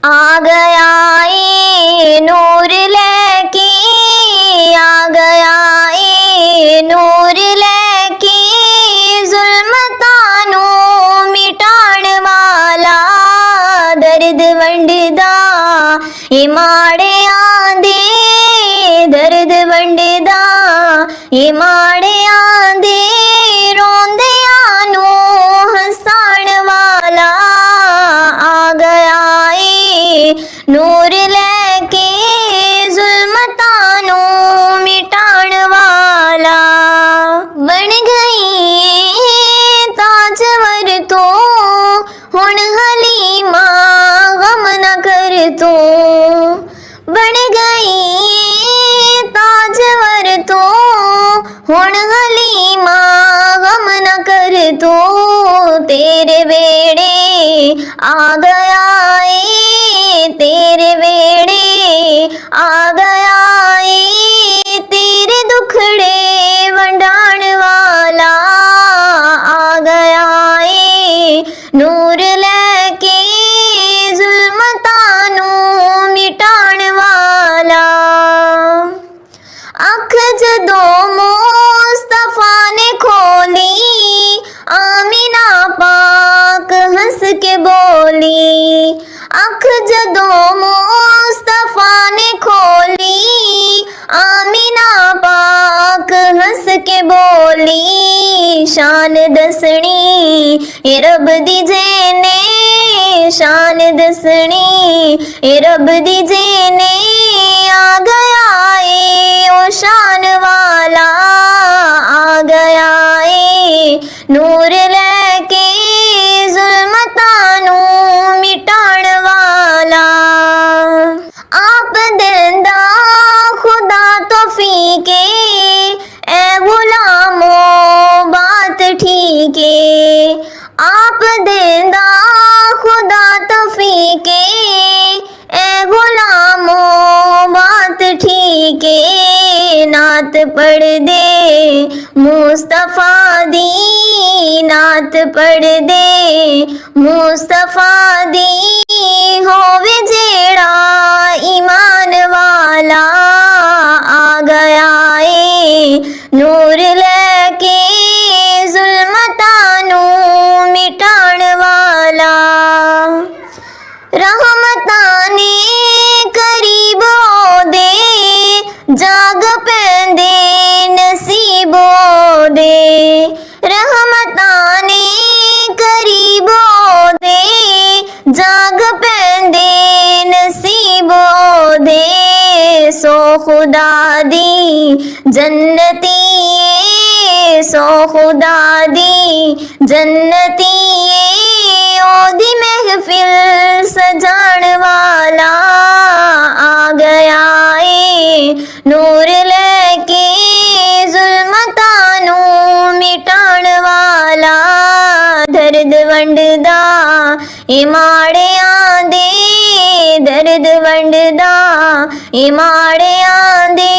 आ गया ए नूर लेके, आ गया ए नूर लेके, जुल्मतानू मिटाण वाला, दर्द वंडदा ए माड़े आंदे, दर्द वंडदा ए माड़े आंदे, रोंदियानू हसाण वाला, आ गया ए नूर लेके, जुल्मतानू मिटाण वाला। बन गई ताजवर तो हुण हलीमा गम न कर तू, बन गई ताजवर तो हुण हलीमा गम न कर तू, तेरे वेड़े आ गया ए, तेरे वेड़े आ गया ए, तेरे दुखड़े वंडाण वाला, आ गया ए नूर लेके, जुल्मतानू मिटाण वाला। अख जदों मुस्तफा ने खोली, आमिना पाक हंस के बोली, अख जदों मुस्तफा ने खोली, आमिना पाक हंस के बोली, शान दसनी ए रब दी जेने, शान दसनी ए रब दी जेने, आ गया ए ओ शान वाला, आ गया ए नूर लेके, जुल्मतानू मिटाण वाला। आप देंदा खुदा तौफीके, ए गुलामो बात ठीक है, आप देंदा खुदा तौफीके, ए गुलामो बात ठीक है, नात पढ़ दे मुस्तफा दी, नात पढ़ दे मुस्तफा दी, होवे जेड़ा ईमान वाला, आ गया ए नूर लेके, जुल्मतानू मिटाण वाला। रहमताने करीब ओदे, जाग पैंदे नसीब ओदे, रहमताने करीब ओदे, जाग पैंदे नसीब ओदे, सो खुदा दी जन्नती ए, सो खुदा दी जन्नती ए, ओदी महफिल सजाण वाला, आ गया ए नूर लेके, जुल्मतानू मिटाण वाला, दर्द वंडदा ए माड़े आंदे, दर्द वंडदा ए माड़े आंदे,